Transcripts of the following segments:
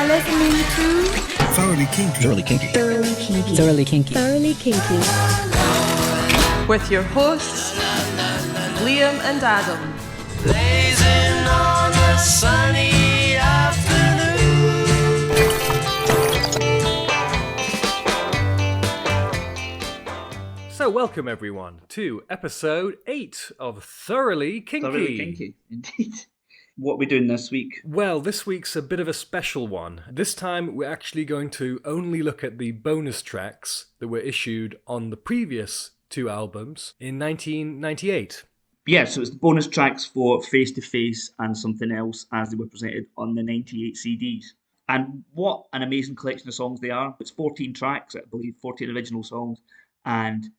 are listening to Thoroughly Kinky. Thoroughly Kinky. Thoroughly Kinky. Thoroughly Kinky. Thoroughly Kinky. With your hosts, Liam and Adam. Blazing on a sunny afternoon. So welcome everyone to episode 8 of Thoroughly Kinky. Thoroughly Kinky, indeed. What are we doing this week? Well, this week's a bit of a special one. This time we're actually going to only look at the bonus tracks that were issued on the previous 2 albums in 1998. Yeah, so it's the bonus tracks for Face to Face and Something Else as they were presented on the 98 CDs. And what an amazing collection of songs they are. It's 14 tracks, I believe, 14 original songs, and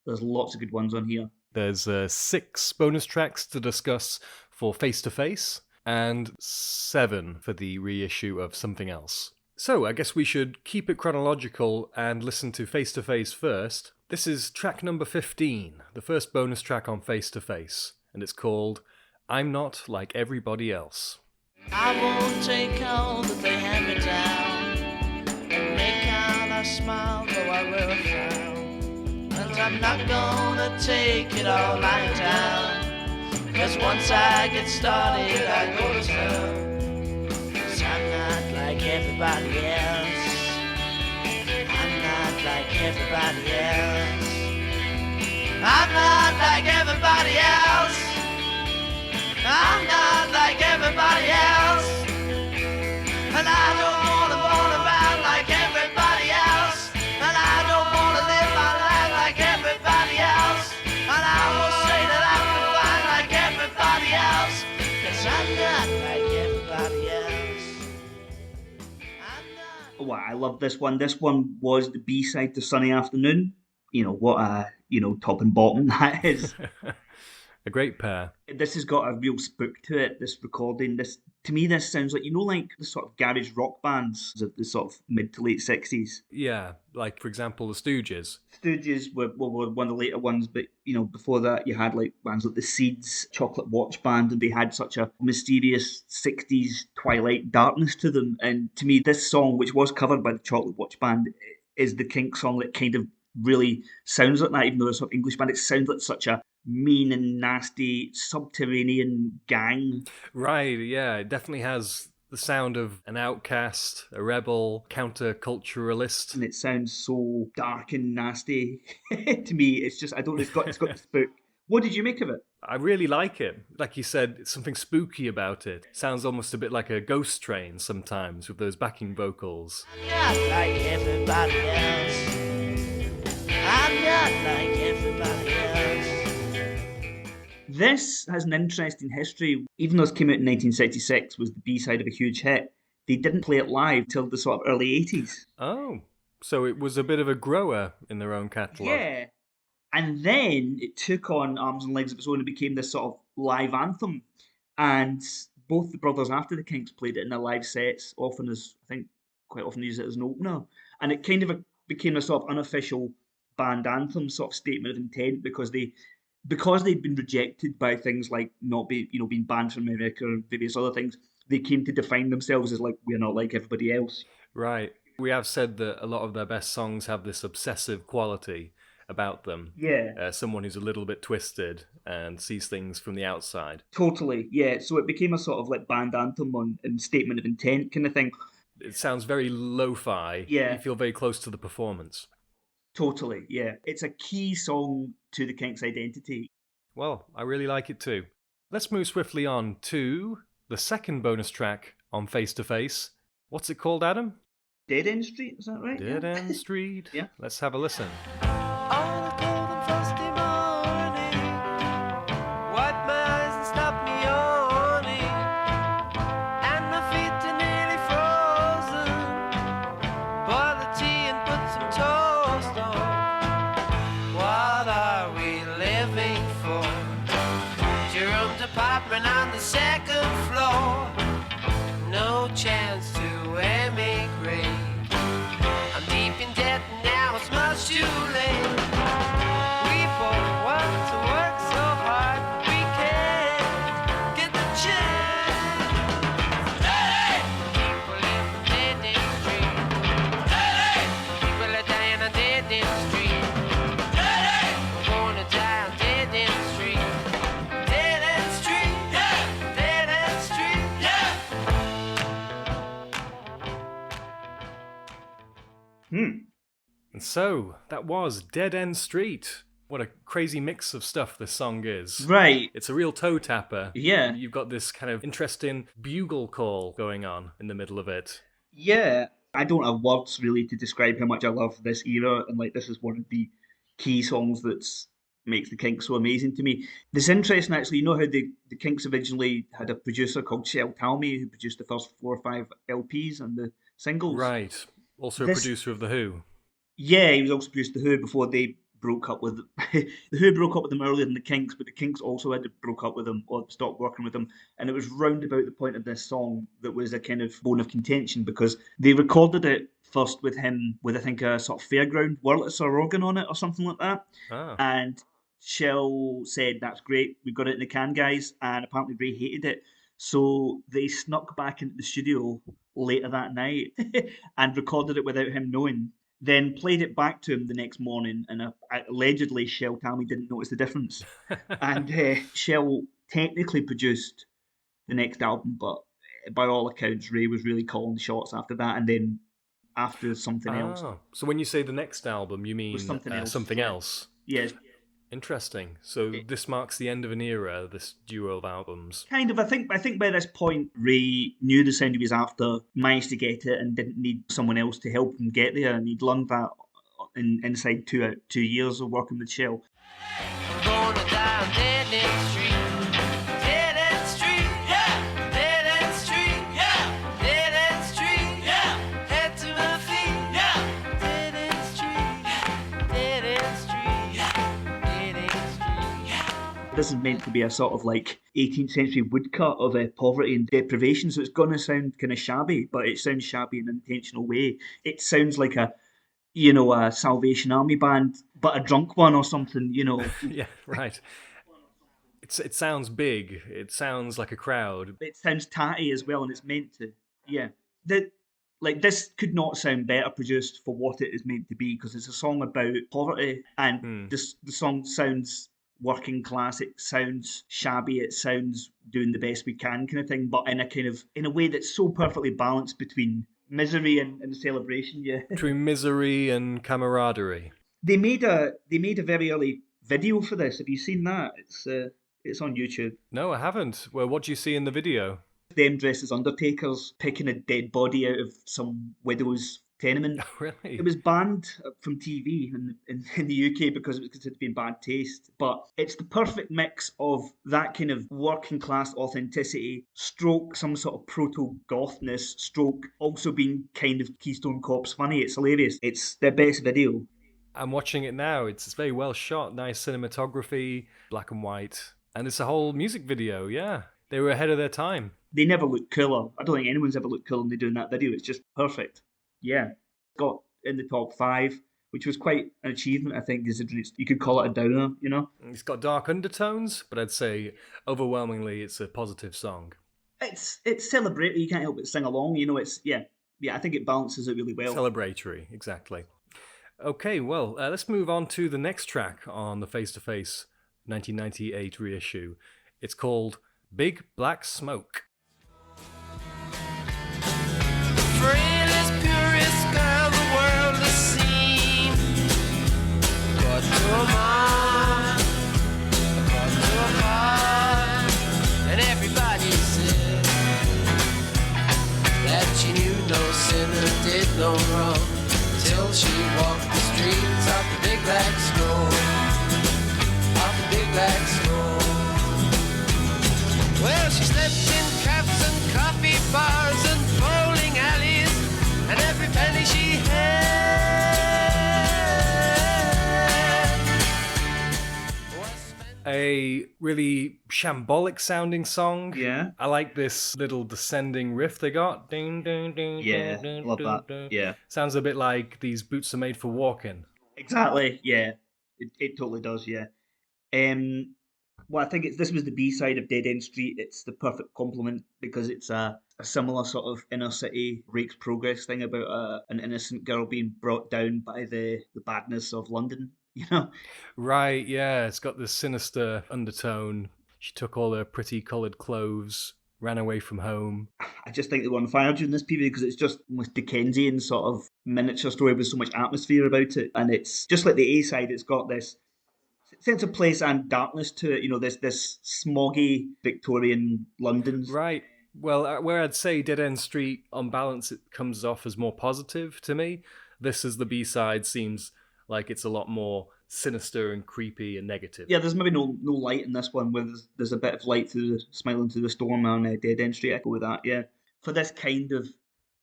there's lots of good ones on here. There's 6 bonus tracks to discuss for Face to Face, and 7 for the reissue of Something Else. So I guess we should keep it chronological and listen to Face to Face first. This is track number 15, the first bonus track on Face to Face, and it's called I'm Not Like Everybody Else. I won't take all that they hand me down and make out I smile, though I will frown. And I'm not gonna take it all lying down, 'cause once I get started I go to town. 'Cause I'm not like everybody else. I'm not like everybody else. I'm not like everybody else. I'm not like everybody else. And I don't wanna roll around like everybody else. And I don't wanna live my life like everybody else. And I will say that I'm fine like everybody else. 'Cause I'm not like everybody else. I'm not. Oh, I love this one. This one was the B-side to Sunny Afternoon. You know, what a, top and bottom that is. A great pair. This has got a real spook to it, this recording. To me, this sounds like, like the sort of garage rock bands of the sort of mid to late 60s. Yeah, like, for example, the Stooges. Stooges were one of the later ones, but, before that you had like bands like the Seeds, Chocolate Watch Band, and they had such a mysterious 60s twilight darkness to them. And to me, this song, which was covered by the Chocolate Watch Band, is the Kinks song that kind of really sounds like that, even though it's an English band. It sounds like such a mean and nasty subterranean gang. Right, yeah, it definitely has the sound of an outcast, a rebel, counter-culturalist. And it sounds so dark and nasty. To me, it's just, I don't know, it's got the spook. What did you make of it? I really like it. Like you said, it's something spooky about it. Sounds almost a bit like a Ghost Train sometimes with those backing vocals. I'm not like everybody else. I'm not like everybody else. This has an interesting history. Even though it came out in 1966, was the B-side of a huge hit, they didn't play it live till the sort of early 80s. Oh, so it was a bit of a grower in their own catalogue. Yeah. And then it took on arms and legs of its own and became this sort of live anthem. And both the brothers after the Kinks played it in their live sets, quite often used it as an opener. And it kind of became a sort of unofficial band anthem, sort of statement of intent, because they'd been rejected by things like being banned from America and various other things. They came to define themselves as like, we're not like everybody else. Right. We have said that a lot of their best songs have this obsessive quality about them. Yeah. Someone who's a little bit twisted and sees things from the outside. Totally, yeah. So it became a sort of like band anthem and statement of intent kind of thing. It sounds very lo-fi. Yeah. You feel very close to the performance. Totally, yeah. It's a key song to the Kinks' identity. Well, I really like it too. Let's move swiftly on to the second bonus track on Face to Face. What's it called, Adam? Dead End Street, is that right? Dead End Street. Yeah. Let's have a listen. On a cold and frosty morning, wipe my eyes and stop me yawning, and my feet are nearly frozen. Boil the tea and put some toast on. What are we living for? Your room department on the second floor. No chance to emigrate. I'm deep in debt now, it's much too late. We both want to work so hard, we can't get the chance. Hey! People in the dead Hmm. And so, that was Dead End Street. What a crazy mix of stuff this song is. Right. It's a real toe tapper. Yeah. You've got this kind of interesting bugle call going on in the middle of it. Yeah. I don't have words really to describe how much I love this era, and like this is one of the key songs that's makes the Kinks so amazing to me. It's interesting actually, you know how the Kinks originally had a producer called Shel Talmy who produced the first 4 or 5 LPs and the singles. Right. Also a This producer of The Who. Yeah, he was also produced The Who before they broke up with The Who broke up with them earlier than the Kinks, but the Kinks also had to broke up with them or stopped working with them. And it was round about the point of this song that was a kind of bone of contention because they recorded it first with him with I think a sort of fairground Wurlitzer organ on it or something like that. Ah. And Shell said, "That's great, we've got it in the can, guys." And apparently Ray hated it. So they snuck back into the studio later that night and recorded it without him knowing. Then played it back to him the next morning, and allegedly Shell Talmy didn't notice the difference. And Shell technically produced the next album, but by all accounts, Ray was really calling the shots after that. And then after something else, So when you say the next album, you mean was something else. something else? Yeah, Interesting. So this marks the end of an era, this duo of albums. kind of. I think by this point, Ray knew the sound he was after, managed to get it, and didn't need someone else to help him get there. And he'd learned that inside 2 years of working with Shell. I'm gonna down dead end street. Dead end street, yeah. Dead end street, yeah. Dead end street, yeah. Head to my feet, yeah. Dead end street, yeah. Dead end street, yeah. Dead end street, yeah. This is meant to be a sort of like 18th century woodcut of poverty and deprivation, so it's going to sound kind of shabby, but it sounds shabby in an intentional way. It sounds like a Salvation Army band, but a drunk one or something, Yeah, right. It sounds big. It sounds like a crowd. It sounds tatty as well, and it's meant to. Yeah. This could not sound better produced for what it is meant to be, because it's a song about poverty, and the song sounds working class, it sounds shabby, it sounds doing the best we can kind of thing, but in a way that's so perfectly balanced between misery and celebration. Yeah. Between misery and camaraderie. They made a very early video for this. Have you seen that? It's on YouTube. No, I haven't. Well, what do you see in the video? Them dressed as undertakers picking a dead body out of some widow's tenement. Really? It was banned from TV in the UK because it was considered to be in bad taste. But it's the perfect mix of that kind of working class authenticity, stroke some sort of proto-gothness, stroke also being kind of Keystone Cops funny. It's hilarious. It's their best video. I'm watching it now. It's very well shot, nice cinematography, black and white. And it's a whole music video, yeah. They were ahead of their time. They never look cooler. I don't think anyone's ever looked cooler than they do in that video. It's just perfect. Yeah. Got in the top 5, which was quite an achievement, I think, considering you could call it a downer, It's got dark undertones, but I'd say overwhelmingly it's a positive song. It's celebratory. You can't help but sing along. I think it balances it really well. Celebratory, exactly. Okay, well, let's move on to the next track on the Face to Face 1998 reissue. It's called Big Black Smoke. Frailest, purest girl the world has seen. Got to a man, got to a man, and everybody said that she knew no sin or did no wrong till she walked the streets of the big black smoke, of the big black smoke. Well, she slept in cafes and coffee bars and bowling alleys, and every penny she had was spent. A really shambolic sounding song. Yeah. I like this little descending riff they got. Ding, ding, ding, Yeah, ding, ding, love ding, that. ding. Yeah. Sounds a bit like these boots are made for walking. Exactly. Yeah. It totally does. Yeah. Well, I think this was the B-side of Dead End Street. It's the perfect complement because it's a similar sort of inner city rake's progress thing about an innocent girl being brought down by the badness of London. Right, yeah, it's got this sinister undertone. She took all her pretty coloured clothes Ran Away From Home. I just think they were on fire during this period because it's just almost Dickensian sort of miniature story with so much atmosphere about it. And it's just like the A-side, it's got this sense of place and darkness to it, this smoggy Victorian London's. Right. Well, where I'd say Dead End Street, on balance, it comes off as more positive to me. This as the B-side seems like it's a lot more sinister and creepy and negative. Yeah, there's maybe no light in this one, where there's a bit of light smiling through the storm on Dead End Street. I go with that, yeah. For this kind of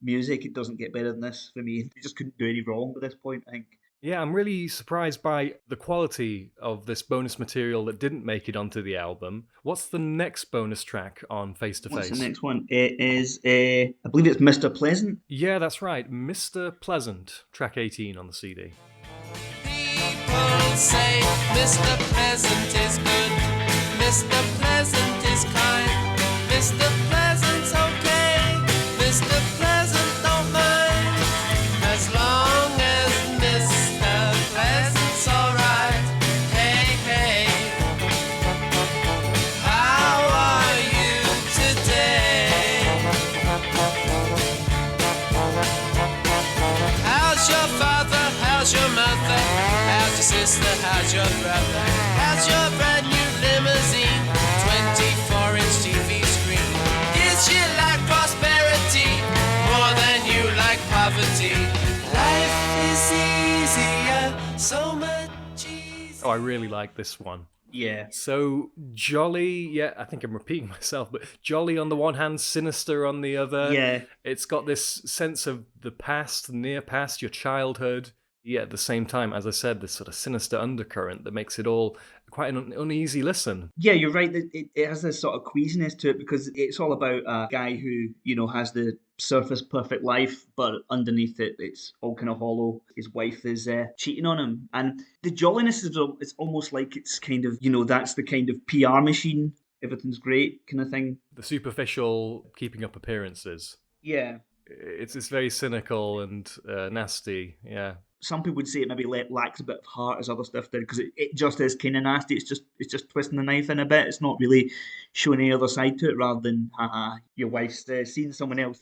music, it doesn't get better than this for me. They just couldn't do any wrong at this point, I think. Yeah, I'm really surprised by the quality of this bonus material that didn't make it onto the album. What's the next bonus track on Face to Face? What's the next one? It is, I believe it's Mr. Pleasant. Yeah, that's right. Mr. Pleasant, track 18 on the CD. People say Mr. Pleasant is good, Mr. Pleasant is kind, Mr. Pleasant's okay, Mr. Pleasant don't mind, as long as Mr. Pleasant's alright. Hey, hey, how are you today? How's your father? How's your mother? How's your sister? How's your brother? How's your brand new limousine? 24-inch TV screen. Is she like prosperity more than you like poverty? Life is easier, so much easier. Oh, I really like this one. Yeah. So jolly, yeah, I think I'm repeating myself, but jolly on the one hand, sinister on the other. Yeah. It's got this sense of the past, the near past, your childhood. Yet at the same time, as I said, this sort of sinister undercurrent that makes it all quite an uneasy listen. Yeah, you're right. It has this sort of queasiness to it because it's all about a guy who, has the surface perfect life, but underneath it, it's all kind of hollow. His wife is cheating on him. And the jolliness is it's almost like it's kind of, that's the kind of PR machine. Everything's great kind of thing. The superficial keeping up appearances. Yeah. It's very cynical and nasty, yeah. Some people would say it maybe lacks a bit of heart as other stuff did because it just is kind of nasty. It's just twisting the knife in a bit. It's not really showing any other side to it rather than, haha, your wife's seeing someone else.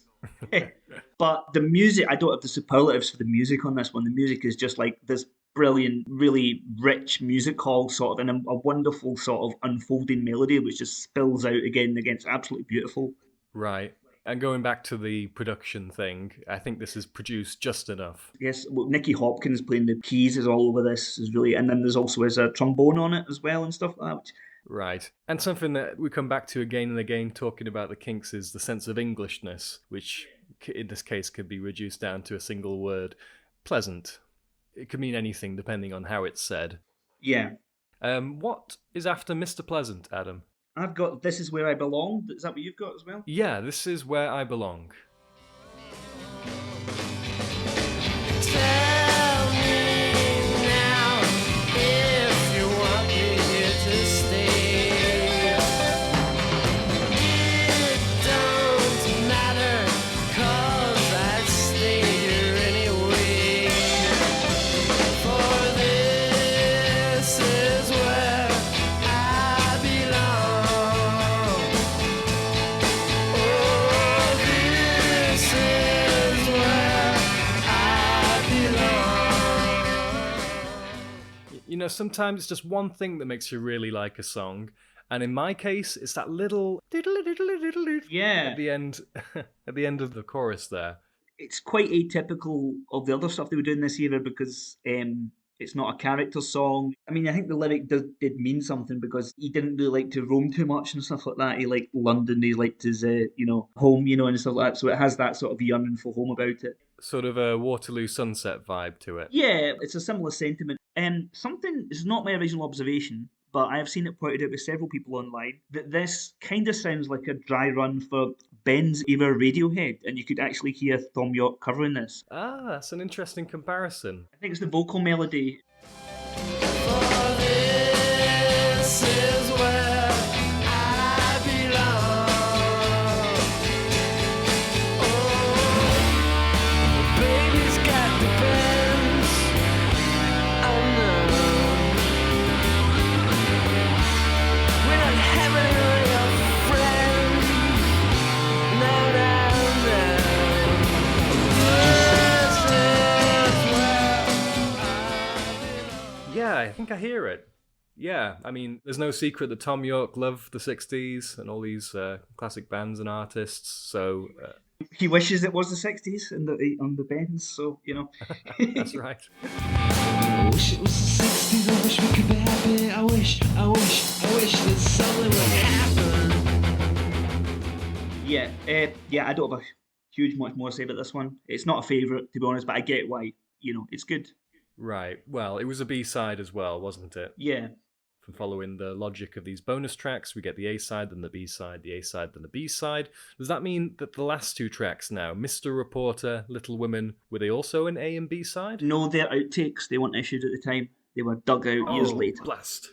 But the music, I don't have the superlatives for the music on this one. The music is just like this brilliant, really rich music hall sort of, and a wonderful sort of unfolding melody which just spills out again and again. It's absolutely beautiful. Right. And going back to the production thing, I think this is produced just enough. Yes, well, Nicky Hopkins playing the keys is all over this, is really, and then there's also a trombone on it as well and stuff like that. Right. And something that we come back to again and again talking about the Kinks is the sense of Englishness, which in this case could be reduced down to a single word. Pleasant. It could mean anything depending on how it's said. Yeah. What is after Mr. Pleasant, Adam? I've got This Is Where I Belong. Is that what you've got as well? Yeah, This Is Where I Belong. Tell me now if you want me here to stay. It don't matter, 'cause I'd stay here anyway. For this is where I belong. Oh, this is where sometimes it's just one thing that makes you really like a song, and in my case, it's that little Yeah. at the end, at the end of the chorus there. It's quite atypical of the other stuff they were doing this era because it's not a character song. I mean, I think the lyric did mean something because he didn't really like to roam too much and stuff like that. He liked London, he liked his, home, and stuff like that. So it has that sort of yearning for home about it. Sort of a Waterloo Sunset vibe to it. Yeah, it's a similar sentiment. Something, it's not my original observation, but I have seen it pointed out by several people online, that this kind of sounds like a dry run for Ben's era Radiohead, and you could actually hear Thom Yorke covering this. Ah, that's an interesting comparison. I think it's the vocal melody. This is where I belong. Oh, baby's got the bends. Oh no, we're not having a real friend. I hear it. Yeah, I mean, there's no secret that Tom York loved the 60s and all these classic bands and artists, so... He wishes it was the 60s on the bends, so, That's right. I wish it was the 60s, I wish we could be happy. I wish that something would happen. Yeah, I don't have a huge much more to say about this one. It's not a favourite, to be honest, but I get why, it's good. Right, well, it was a B-side as well, wasn't it? Yeah. From following the logic of these bonus tracks, we get the A-side, then the B-side, the A-side, then the B-side. Does that mean that the last two tracks now, Mr. Reporter, Little Women, were they also an A and B-side? No, they're outtakes. They weren't issued at the time. They were dug out years later. Blast.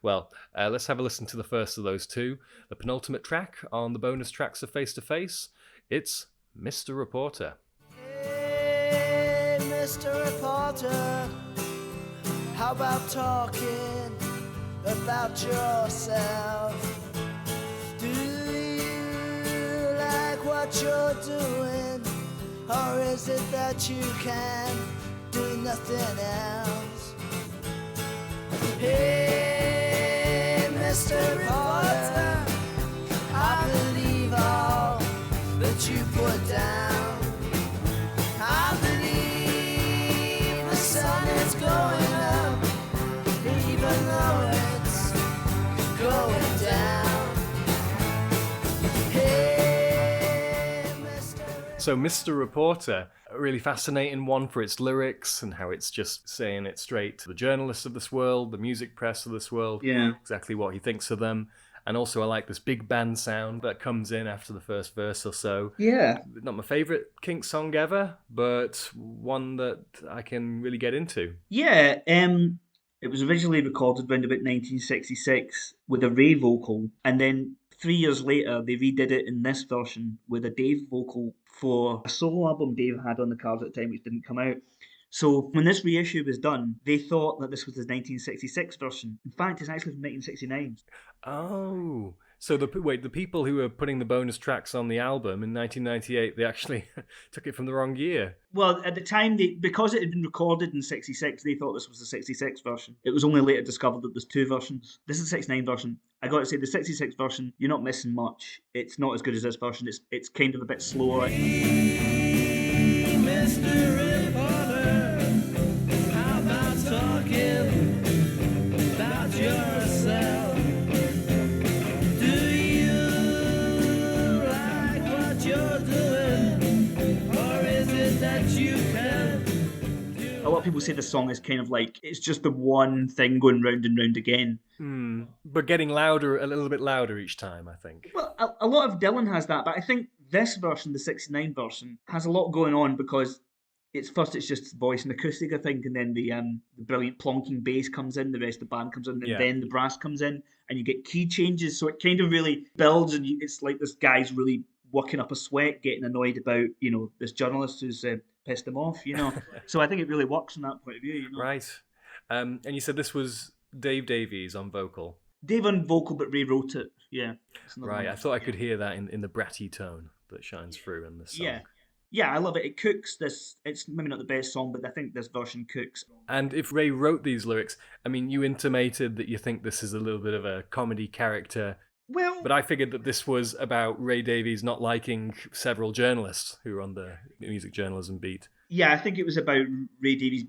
Well, let's have a listen to the first of those two. The penultimate track on the bonus tracks of Face to Face. It's Mr. Reporter. Hey, Mr. Reporter, how about talking about yourself? Do you like what you're doing, or is it that you can do nothing else? Hey, Mr. Reporter, I believe all that you put down. I believe the sun is going up, even though it's going down. Hey, Mr. So Mr. Reporter, a really fascinating one for its lyrics and how it's just saying it straight to the journalists of this world, the music press of this world, exactly what he thinks of them. And also I like this big band sound that comes in after the first verse or so. Yeah. Not my favourite Kinks song ever, but one that I can really get into. Yeah, it was originally recorded around about 1966 with a Ray vocal, and then 3 years later they redid it in this version with a Dave vocal for a solo album Dave had on the cards at the time, which didn't come out. So when this reissue was done, they thought that this was the 1966 version. In fact, it's actually from 1969. Oh, so the people who were putting the bonus tracks on the album in 1998, they actually took it from the wrong year. Well, at the time, because it had been recorded in 66, they thought this was the 66 version. It was only later discovered that there's two versions. This is the 69 version. I got to say, the 66 version, you're not missing much. It's not as good as this version. It's kind of a bit slower. Mr. Reporter, how about talking about yourself? Do you like what you're doing, or is it that you can do? A lot of people say the song is kind of like, it's just the one thing going round and round again. But getting louder, a little bit louder each time, I think. Well, a lot of Dylan has that, but I think this version, the 69 version, has a lot going on because it's just voice and acoustic, I think, and then the brilliant plonking bass comes in, the rest of the band comes in, and then the brass comes in, and you get key changes, so it kind of really builds, and it's like this guy's really working up a sweat, getting annoyed about, this journalist who's pissed him off, So I think it really works from that point of view, Right. And you said this was Dave Davies on vocal. Dave on vocal, but Ray wrote it. Yeah. Right. I thought I could hear that in the bratty tone that shines through in this song. Yeah, I love it. It cooks this. It's maybe not the best song, but I think this version cooks. And if Ray wrote these lyrics, I mean, you intimated that you think this is a little bit of a comedy character. Well, but I figured that this was about Ray Davies not liking several journalists who were on the music journalism beat. Yeah, I think it was about Ray Davies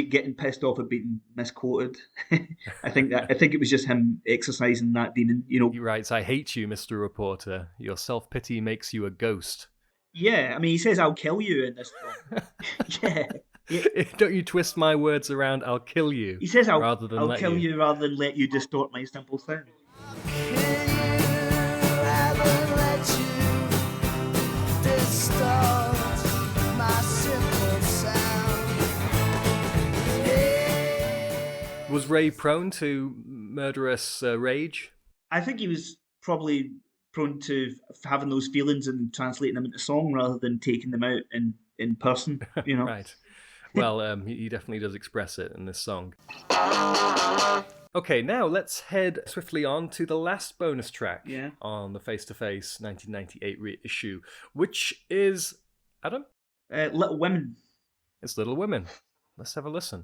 getting pissed off at being misquoted. I think it was just him exercising that demon. He writes, "I hate you, Mr. Reporter. Your self-pity makes you a ghost." Yeah, I mean, he says, "I'll kill you" in this song. Yeah. Don't you twist my words around, "I'll kill you." He says, "I'll kill you rather than let you distort my simple sound." Was Ray prone to murderous rage? I think he was probably prone to having those feelings and translating them into song rather than taking them out in person, Right. Well, he definitely does express it in this song. Okay, now let's head swiftly on to the last bonus track on the Face to Face 1998 reissue, which is, Adam? Little Women. It's Little Women. Let's have a listen.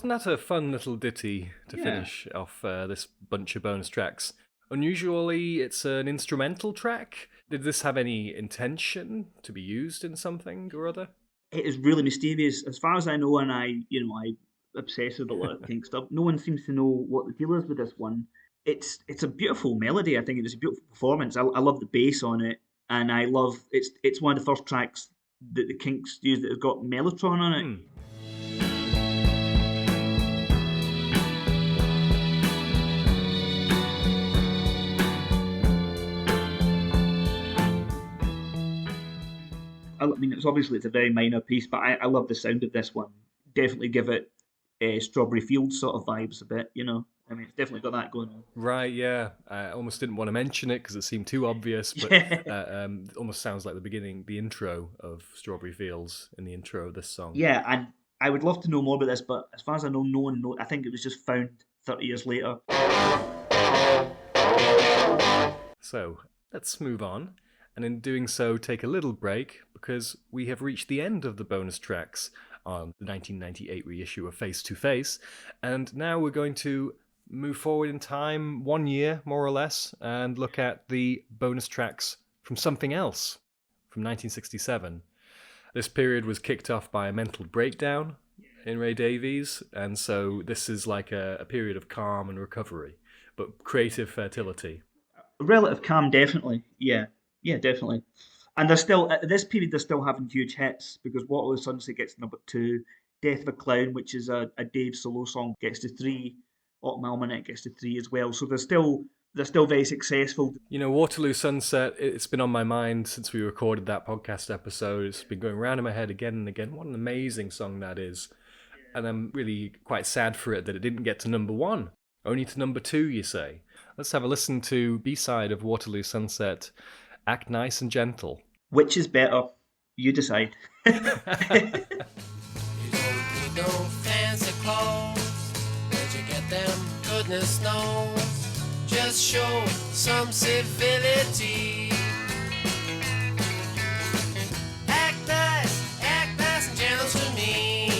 wasn't that a fun little ditty to finish off this bunch of bonus tracks? Unusually, it's an instrumental track. Did this have any intention to be used in something or other? It is really mysterious. As far as I know, and I obsess with a lot of Kinks stuff, no one seems to know what the deal is with this one. It's a beautiful melody. I think it was a beautiful performance. I love the bass on it, and I love it's one of the first tracks that the Kinks used that has got Mellotron on it. I mean, it's a very minor piece, but I love the sound of this one. Definitely give it Strawberry Fields sort of vibes a bit, you know. I mean, it's definitely got that going on. Right, yeah. I almost didn't want to mention it because it seemed too obvious, but it almost sounds like the intro of Strawberry Fields in the intro of this song. Yeah, and I would love to know more about this, but as far as I know, no one knows. I think it was just found 30 years later. So, let's move on. And in doing so, take a little break because we have reached the end of the bonus tracks on the 1998 reissue of Face to Face. And now we're going to move forward in time 1 year, more or less, and look at the bonus tracks from something else, from 1967. This period was kicked off by a mental breakdown in Ray Davies, and so this is like a period of calm and recovery, but creative fertility. Relative calm, definitely. Yeah, definitely. And they're still, at this period, they're still having huge hits because Waterloo Sunset gets to number 2, Death of a Clown, which is a Dave solo song, gets to 3, Autumn Almanac gets to 3 as well. So they're still very successful. You know, Waterloo Sunset, it's been on my mind since we recorded that podcast episode. It's been going around in my head again and again. What an amazing song that is. And I'm really quite sad for it that it didn't get to number 1. Only to number 2, you say. Let's have a listen to B-side of Waterloo Sunset, Act Nice and Gentle. Which is better? You decide. You don't need no fancy clothes. Where'd you get them? Goodness knows. Just show some civility. Act nice and gentle to me.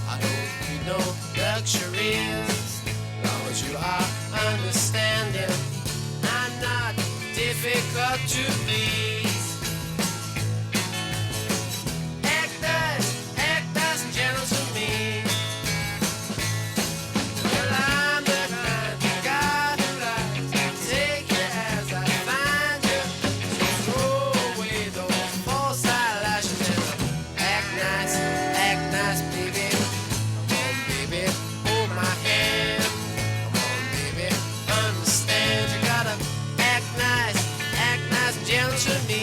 I don't need no luxuries. Long as you are understanding. I'm not difficult to please. Act nice and gentle to me. Well, I'm the kind God who likes to take you as I find you. So throw away those false eyelashes and act nice, baby. Come on, baby, hold my hand. Come on, baby, understand you gotta act nice and gentle to me.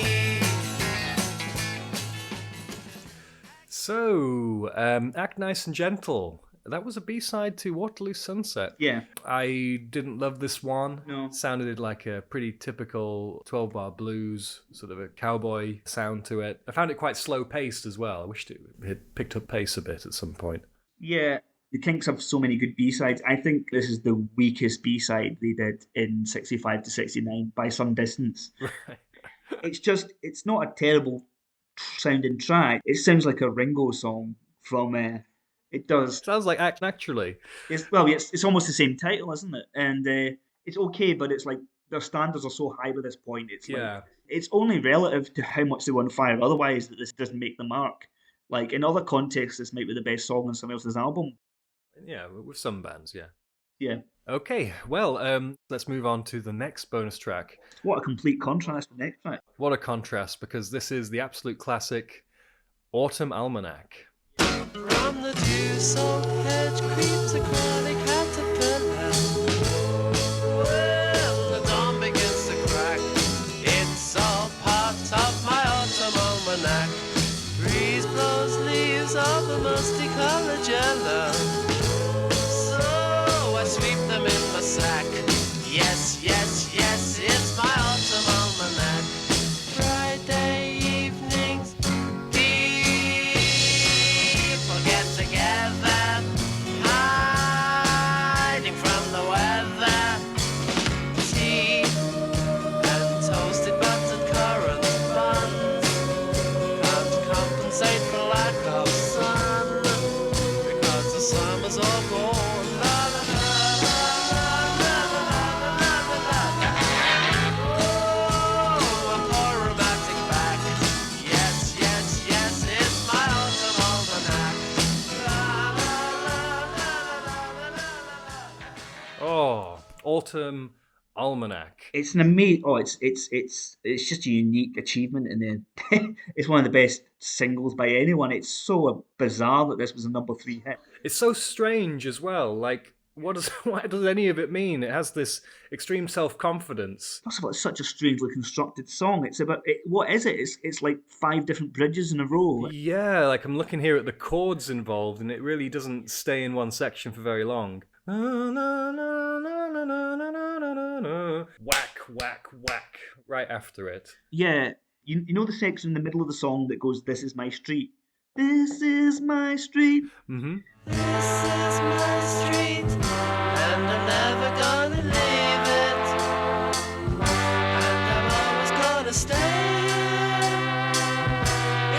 So, Act Nice and Gentle. That was a B-side to Waterloo Sunset. Yeah. I didn't love this one. No. It sounded like a pretty typical 12-bar blues, sort of a cowboy sound to it. I found it quite slow-paced as well. I wished it had picked up pace a bit at some point. Yeah. The Kinks have so many good B-sides. I think this is the weakest B-side they did in 65 to 69 by some distance. Right. It's not a terrible sounding track. It sounds like a Ringo song from, it does. Sounds like Act Naturally. It's almost the same title, isn't it? And it's okay, but it's like their standards are so high by this point. It's like, it's only relative to how much they won fire otherwise that this doesn't make the mark. Like in other contexts, this might be the best song on someone else's album. Yeah, with some bands, yeah. Yeah. Okay, well, let's move on to the next bonus track. What a complete contrast with the next track. What a contrast, because this is the absolute classic Autumn Almanac. From the dew-soaked hedge creeps a curly caterpillar. Well, the dawn begins to crack. It's all part of my autumn almanac. Breeze blows leaves of a musty-colored yellow. So I sweep them in my sack. Yes, yes, yes, it's my autumn almanac. Friday evenings, people get together, hiding from the weather. Tea and toasted buttered currant buns can't compensate for lack of sun. summer's all gone. La la la la la la la la la. Oh, a aromatic back. Yes, yes, yes, it's my autumn almanac. La la la la la la la la. Oh, Autumn Almanac. It's an amazing. Oh, it's just a unique achievement, and then it's one of the best singles by anyone. It's so bizarre that this was a number 3 hit. It's so strange as well. Like, what does any of it mean? It has this extreme self-confidence. First of all, it's such a strangely constructed song. It's about what is it? It's like 5 different bridges in a row. Yeah, like I'm looking here at the chords involved, and it really doesn't stay in one section for very long. Whack, whack, whack, right after it. Yeah, you know the section in the middle of the song that goes, "This is my street." This is my street. Mm-hmm. This is my street, and I'm never gonna leave it, and I'm always gonna stay.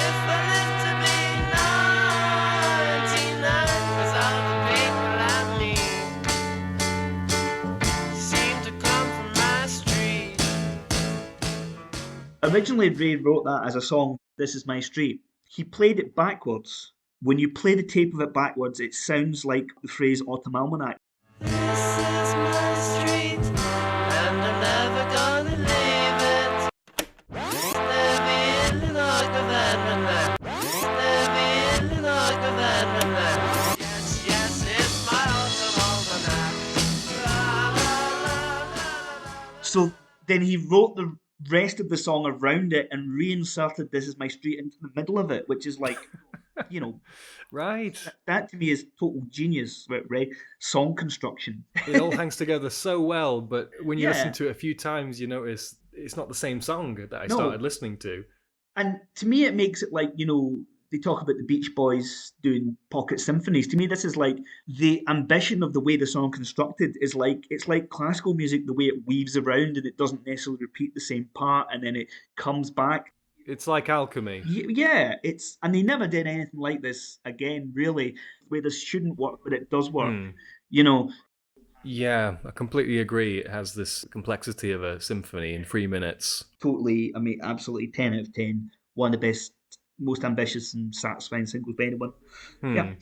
If I live to be 99, 'cause all the people I meet seem to come from my street. Originally, Ray wrote that as a song, "This is my street." He played it backwards. When you play the tape of it backwards, it sounds like the phrase Autumn Almanac. This is my street, and I'm never gonna leave it. Yes, yes, it's my autumn almanac. La, la, la, la. So then he wrote the rest of the song around it and reinserted "This is my street" into the middle of it, which is like, you know, Right. that to me is total genius, Ray. Song construction. It all hangs together so well, but when you Yeah. listen to it a few times, you notice it's not the same song that I No. started listening to. And to me, it makes it like, they talk about the Beach Boys doing pocket symphonies. To me, this is like the ambition of the way the song constructed is like, it's like classical music, the way it weaves around and it doesn't necessarily repeat the same part and then it comes back. It's like alchemy. Yeah, and they never did anything like this again, really, where this shouldn't work, but it does work. You know, Yeah, I completely agree. It has this complexity of a symphony in 3 minutes. totally, I mean, absolutely 10 out of 10. One of the best, most ambitious and satisfying singles by anyone. Yeah.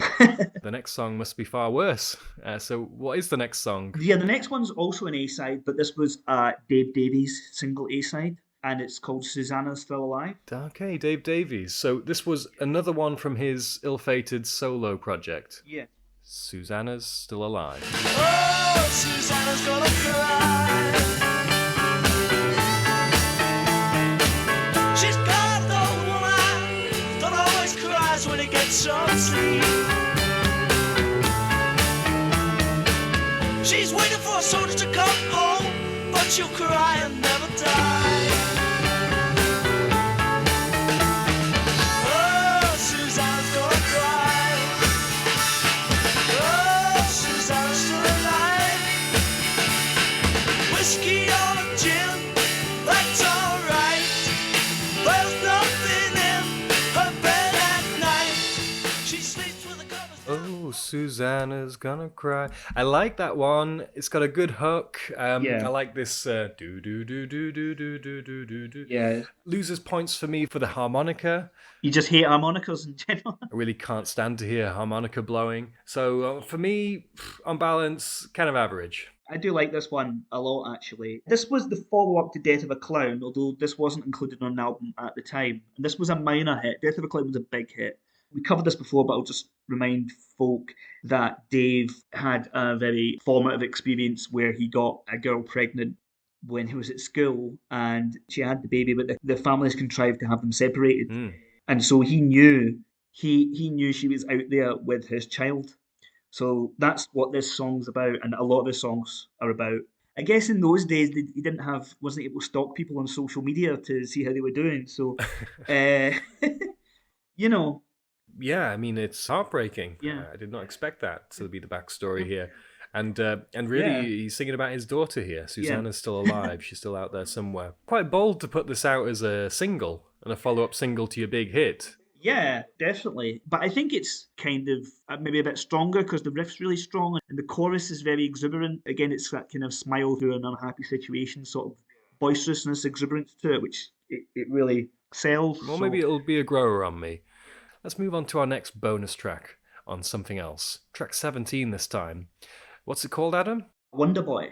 The next song must be far worse. So what is the next song? Yeah, the next one's also an A-side, but this was Dave Davies' single A-side, and it's called Susannah's Still Alive. Okay, Dave Davies. So this was another one from his ill-fated solo project. Yeah. Susannah's Still Alive. Oh, Susannah's gonna cry. She's got the one eye that always cries when it gets some sleep. She's waiting for a soldier to come home, but she'll cry and never die. Oh, Susannah's gonna cry. Oh, Susannah's still alive. Whiskey or gin, that's alright. There's nothing in her bed at night. She sleeps with the covers down. Oh, Susanna's gonna cry. I like that one. It's got a good hook. Yeah. I like this do do do do do do do do do do. Yeah. Loses points for me for the harmonica. You just hate harmonicas in general. I really can't stand to hear harmonica blowing. So for me, on balance, kind of average. I do like this one a lot, actually. This was the follow-up to Death of a Clown, although this wasn't included on an album at the time. And this was a minor hit. Death of a Clown was a big hit. We covered this before, but I'll just remind folk that Dave had a very formative experience where he got a girl pregnant when he was at school and she had the baby, but the families contrived to have them separated. And so he knew she was out there with his child. So that's what this song's about, and a lot of the songs are about. I guess in those days he wasn't able to stalk people on social media to see how they were doing. So, you know. Yeah, I mean, it's heartbreaking. Yeah. I did not expect that to be the backstory here. And really, he's singing about his daughter here. Susanna's still alive. She's still out there somewhere. Quite bold to put this out as a single and a follow-up single to your big hit. Yeah, definitely. But I think it's kind of maybe a bit stronger because the riff's really strong and the chorus is very exuberant. Again, it's that kind of smile through an unhappy situation, sort of boisterousness, exuberance to it, which it really sells. Well, So, maybe it'll be a grower on me. Let's move on to our next bonus track on something else. Track 17 this time. What's it called, Adam? Wonderboy.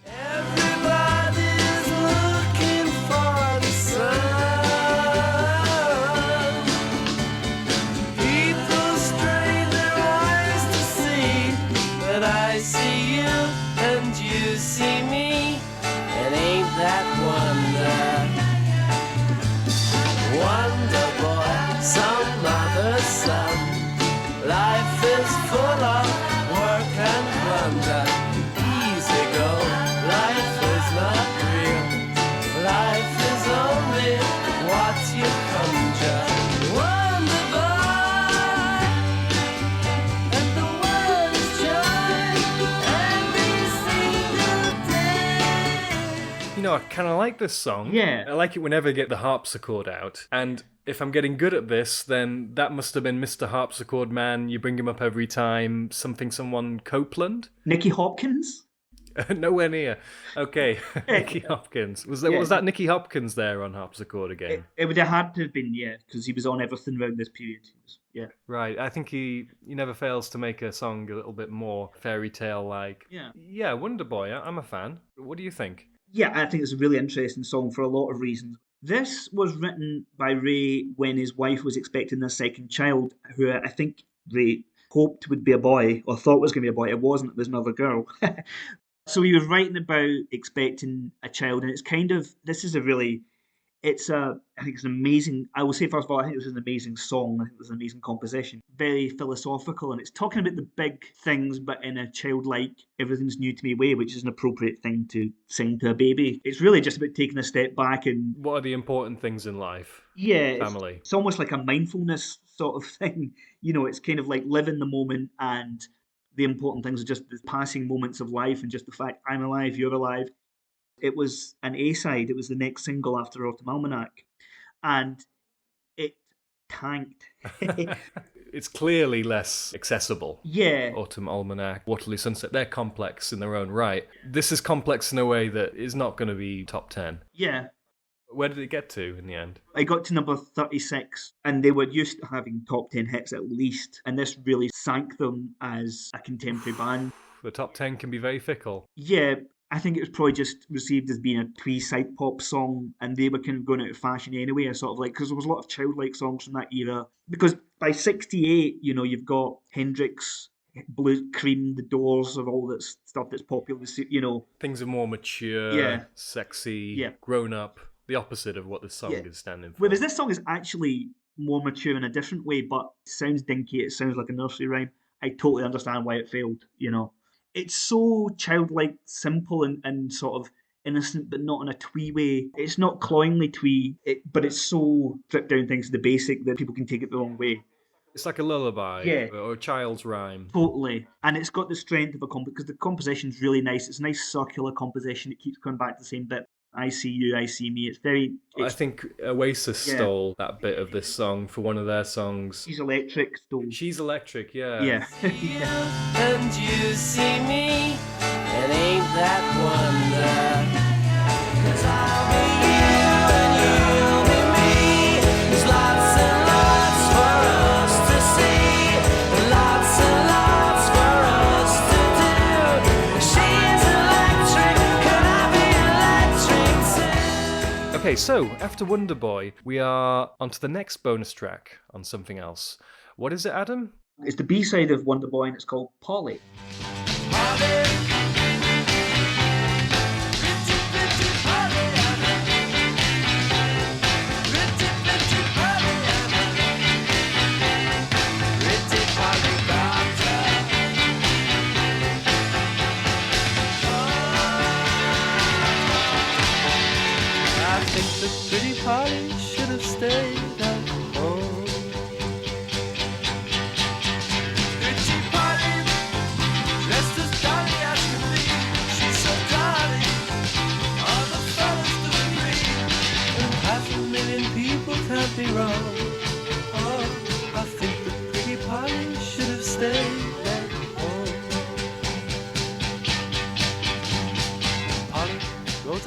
Everybody's looking for the sun. People strain their eyes to see that I see you and you see me. And ain't that wonder boy, some other son? Life is full of work and plunder. Easy go, life is not real. Life is only what you conjure. Wonder boy, and the world is joy every single day. You know, I kind of like this song. Yeah. I like it whenever I get the harpsichord out. And if I'm getting good at this, then that must have been Mr. Harpsichord Man. You bring him up every time. Someone Copeland? Nicky Hopkins? Nowhere near. Okay, Nicky Hopkins. Was that Nicky Hopkins there on harpsichord again? It would have had to have been, yeah, because he was on everything around this period. Yeah. Right. I think he never fails to make a song a little bit more fairy tale like. Yeah. Yeah, Wonderboy. I'm a fan. What do you think? Yeah, I think it's a really interesting song for a lot of reasons. This was written by Ray when his wife was expecting their second child, who I think Ray hoped would be a boy, or thought was going to be a boy. It wasn't, it was another girl. So he was writing about expecting a child, and it's kind of, this is a really, I think it's an amazing, I will say first of all, I think it was an amazing song, I think it was an amazing composition. Very philosophical, and it's talking about the big things, but in a childlike, everything's new to me way, which is an appropriate thing to sing to a baby. It's really just about taking a step back and... What are the important things in life? Yeah, Family. it's almost like a mindfulness sort of thing. You know, it's kind of like live in the moment, and the important things are just the passing moments of life and just the fact I'm alive, you're alive. It was an A-side. It was the next single after Autumn Almanac. And it tanked. It's clearly less accessible. Yeah. Autumn Almanac, Waterloo Sunset, they're complex in their own right. This is complex in a way that is not going to be top 10. Yeah. Where did it get to in the end? I got to number 36, and they were used to having top 10 hits at least, and this really sank them as a contemporary band. The top 10 can be very fickle. Yeah, I think it was probably just received as being a twee side pop song, and they were kind of going out of fashion anyway. I sort of like, because there was a lot of childlike songs from that era. Because by 68, you know, you've got Hendrix, Blue Cream, The Doors, of all that stuff that's popular. You know, Things are more mature, Yeah. sexy, Yeah. grown up. The opposite of what this song Yeah. is standing for. whereas this song is actually more mature in a different way, but it sounds dinky. It sounds like a nursery rhyme. I totally understand why it failed. You know, it's so childlike, simple, and sort of innocent, but not in a twee way. It's not cloyingly twee, but it's so stripped down things to the basic that people can take it the wrong way. It's like a lullaby Yeah. or a child's rhyme. Totally. And it's got the strength of a because the composition's really nice. It's a nice circular composition. It keeps coming back to the same bit. I see you, I see me. I think Oasis Yeah. stole that bit of this song for one of their songs. She's Electric stole. She's Electric, yeah. Yeah. And you see me, and ain't that wonder? 'Cause I'll be you and you'll be me. There's lots and lots for us to see, lots and lots for us to do. She's electric, can I be electric too? Okay, so after Wonderboy, we are onto the next bonus track on something else. What is it, Adam? It's the B-side of Wonderboy, and it's called Polly. I think the pretty Polly should have stayed at home. Pretty Polly, dressed as jolly as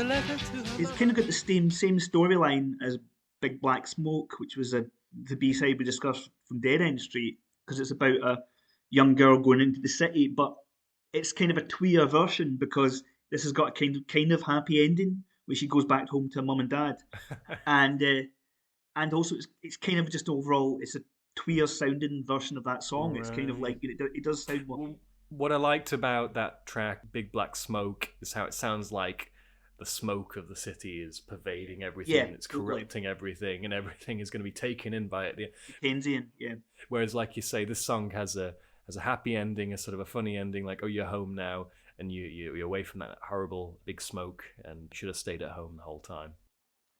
a letter to her It's kind of got the same storyline as Big Black Smoke, which was the B-side we discussed from Dead End Street, because it's about a young girl going into the city, but it's kind of a twee version because this has got a kind of happy ending where she goes back home to her mum and dad, and also it's kind of just overall it's a twee sounding version of that song. It's kind of like it does sound more. Well, what I liked about that track, Big Black Smoke, is how it sounds like the smoke of the city is pervading everything, Yeah, and it's corrupting everything, and everything is going to be taken in by it. Keynesian, yeah. Whereas, like you say, this song has a happy ending, a sort of a funny ending, like, oh, you're home now, and you're away from that horrible big smoke, and you should have stayed at home the whole time.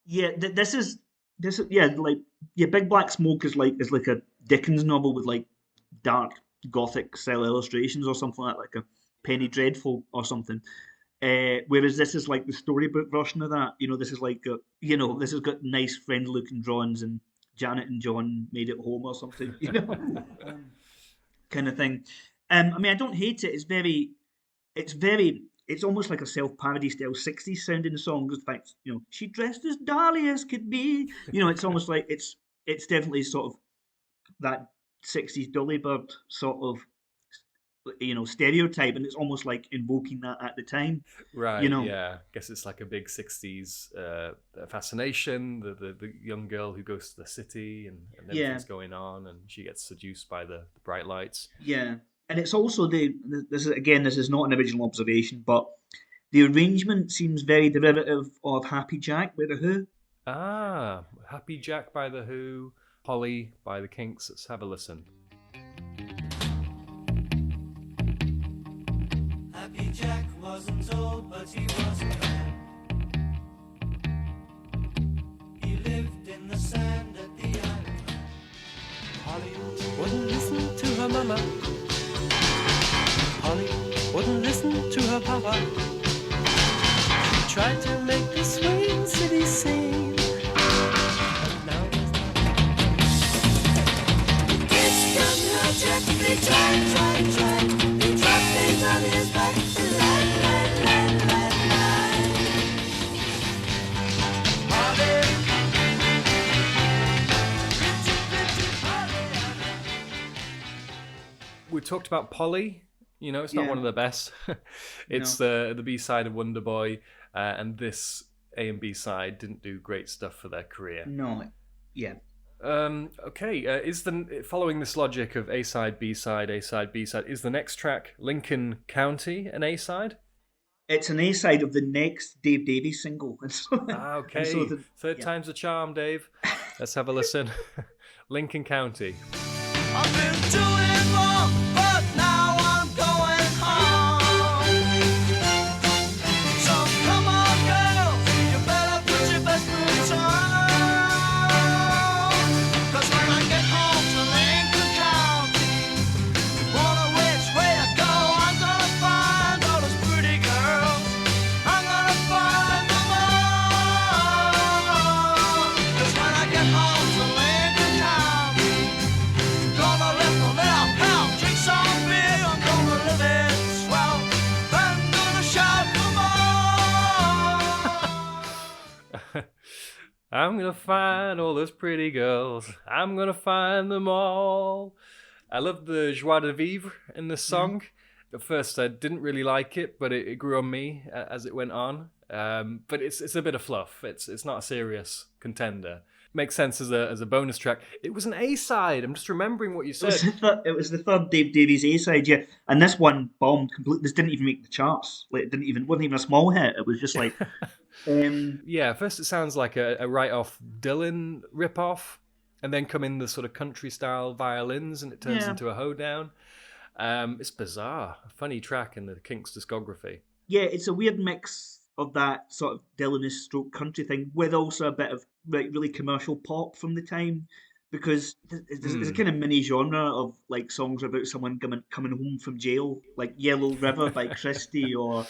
Yeah, this is Big Black Smoke is like a Dickens novel with like dark gothic style illustrations or something like a Penny Dreadful or something. Whereas this is like the storybook version of that. This is like this has got nice friendly looking drawings and Janet and John made it home or something. Kind of thing. I mean, I don't hate it. It's almost like a self-parody style 60s sounding song. In fact, she dressed as Dolly as could be. It's almost like it's definitely sort of that 60s Dolly Bird sort of stereotype, and it's almost like invoking that at the time. Right, yeah. I guess it's like a big 60s fascination, the young girl who goes to the city and everything's going on, and she gets seduced by the bright lights. Yeah. And it's also this is not an original observation, but the arrangement seems very derivative of Happy Jack by The Who. Ah, Happy Jack by The Who, Polly by the Kinks. Let's have a listen. Happy Jack wasn't old, but he wasn't bad. He lived in the sand at the island. Polly wouldn't listen to her mama. Polly wouldn't listen to her papa. She tried to make the swing city sing. But now it's done her Jack. They tried. They tried things on his back. We talked about Polly. It's not one of the best. It's the B-side of Wonderboy, and this A and B side didn't do great stuff for their career. No, yeah. Okay, is following this logic of A-side, B-side, A-side, B-side, is the next track Lincoln County an A-side? It's an A-side of the next Dave Davies single. Okay, third time's the charm, Dave. Let's have a listen. Lincoln County. I've been doing wrong, but now I'm going home. So come on, girl, you better put your best boots on. 'Cause when I get home to Lincoln County, wonder which way to go. I'm gonna find all those pretty girls. I'm gonna find them all. 'Cause when I get home to Lincoln County, gonna let the little pal drink some beer. I'm gonna live it swell. I'm gonna shout them all. I'm gonna find all those pretty girls. I'm gonna find them all. I love the joie de vivre in this song. At first, I didn't really like it, but it grew on me as it went on. But it's a bit of fluff. It's not a serious contender. Makes sense as a bonus track. It was an A-side. I'm just remembering what you said. It was the third Dave Davies A-side, yeah. And this one bombed completely. This didn't even make the charts. Like, it wasn't even a small hit. It was just like... Yeah, first it sounds like a write-off Dylan rip-off, and then come in the sort of country-style violins, and it turns into a hoedown. It's bizarre. A funny track in the Kinks discography. Yeah, it's a weird mix of that sort of Dylan-ish stroke country thing with also a bit of like really commercial pop from the time, because there's a kind of mini genre of like songs about someone coming home from jail, like Yellow River by Christie or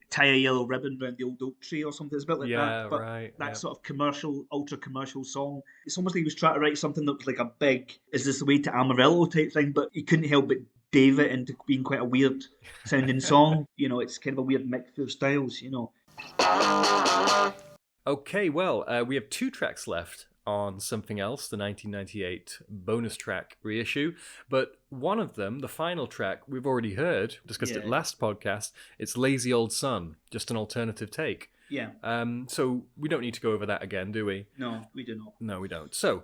Tie a Yellow Ribbon Round the Old Oak Tree or something. It's a bit like that, but that sort of commercial, ultra commercial song. It's almost like he was trying to write something that was like a big, is this the way to Amarillo type thing, but he couldn't help but dave it into being quite a weird sounding song. It's kind of a weird mix of styles. Okay, well, we have 2 tracks left on Something Else, the 1998 bonus track reissue, but one of them, the final track, we've already heard, discussed it last podcast. It's Lazy Old Sun, just an alternative take. Yeah. So we don't need to go over that again, do we? No, we do not. No, we don't. So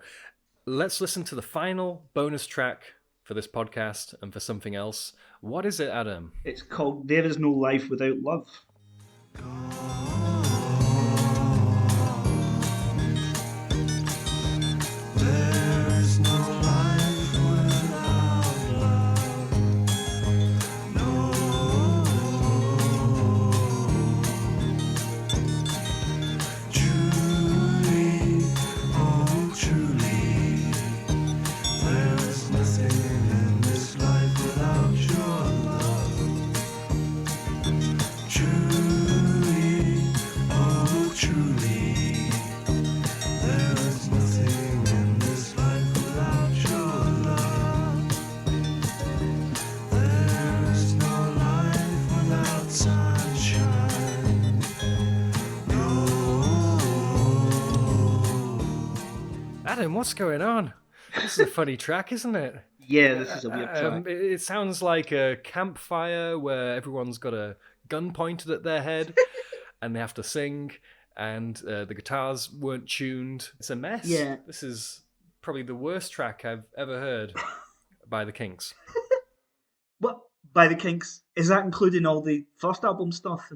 let's listen to the final bonus track for this podcast and for Something Else. What is it, Adam? It's called There Is No Life Without Love. There's no life without love. No. Truly, oh truly, there is nothing in this life without your love. Truly, oh truly, there is nothing in this life without your love. There's no life without sunshine. No. Adam, what's going on? This is a funny track, isn't it? Yeah, this is a weird track. It sounds like a campfire where everyone's got a gun pointed at their head and they have to sing, and the guitars weren't tuned. It's a mess. Yeah. This is probably the worst track I've ever heard by the Kinks. What? By the Kinks? Is that including all the first album stuff?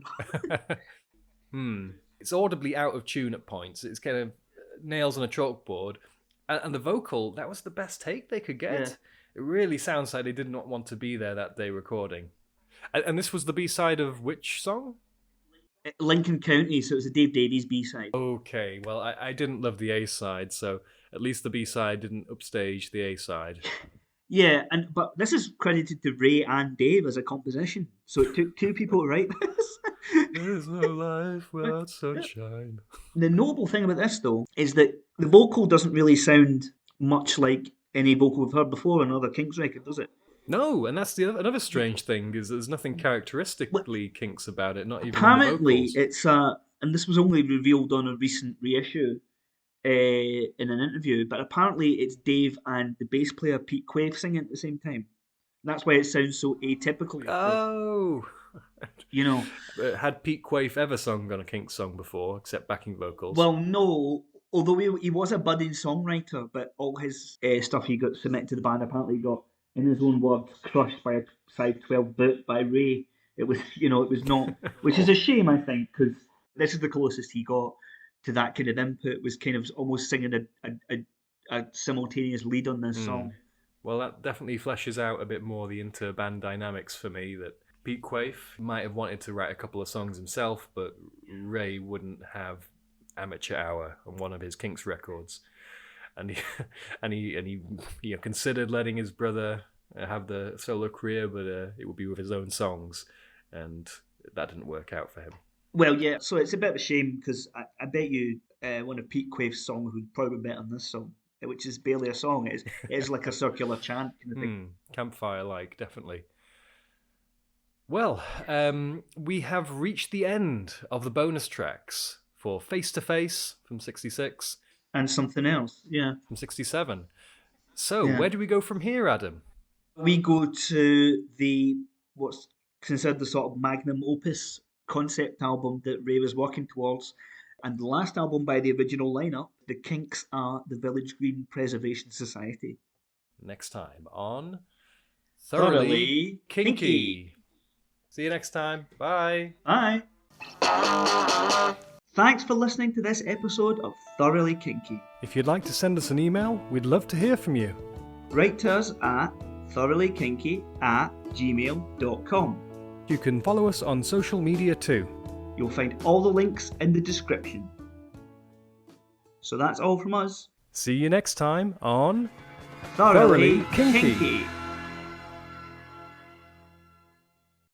It's audibly out of tune at points. It's kind of nails on a chalkboard. And the vocal, that was the best take they could get. Yeah. It really sounds like they did not want to be there that day recording. And this was the B-side of which song? Lincoln County, so it was a Dave Davies B-side. Okay, well, I didn't love the A-side, so at least the B-side didn't upstage the A-side. Yeah, but this is credited to Ray and Dave as a composition. So it took 2 people to write this. There's no life without sunshine. The notable thing about this, though, is that the vocal doesn't really sound much like any vocal we've heard before on another Kinks record, does it? No, and that's another strange thing, is there's nothing characteristically Kinks about it, not even Apparently, in the vocals. it's and this was only revealed on a recent reissue in an interview, but apparently it's Dave and the bass player Pete Quaife singing at the same time. And that's why it sounds so atypical. Oh! You know. Had Pete Quaife ever sung on a Kinks song before, except backing vocals? Well, no. Although he was a budding songwriter, but all his stuff he got submitted to the band apparently got, in his own words, crushed by a size 12 boot by Ray. It was not, which is a shame, I think, because this is the closest he got to that kind of input, was kind of almost singing a simultaneous lead on this song. Well, that definitely fleshes out a bit more the inter-band dynamics for me, that Pete Quaife might have wanted to write a couple of songs himself, but Ray wouldn't have Amateur Hour on one of his Kinks records, and he considered letting his brother have the solo career, but it would be with his own songs, and that didn't work out for him. Well, yeah, so it's a bit of a shame, because I bet you one of Pete Quaife's songs would probably be better than this song, which is barely a song. It is like a circular chant kind of thing. Campfire-like, definitely. Well, we have reached the end of the bonus tracks for Face to Face from 66. And Something Else, yeah. From 67. So, where do we go from here, Adam? We go to what's considered the sort of magnum opus concept album that Ray was working towards. And the last album by the original lineup, the Kinks are the Village Green Preservation Society. Next time on Thoroughly Kinky. See you next time. Bye. Bye. Thanks for listening to this episode of Thoroughly Kinky. If you'd like to send us an email, we'd love to hear from you. Write to us at thoroughlykinky@gmail.com. You can follow us on social media too. You'll find all the links in the description. So that's all from us. See you next time on Thoroughly Kinky. Kinky.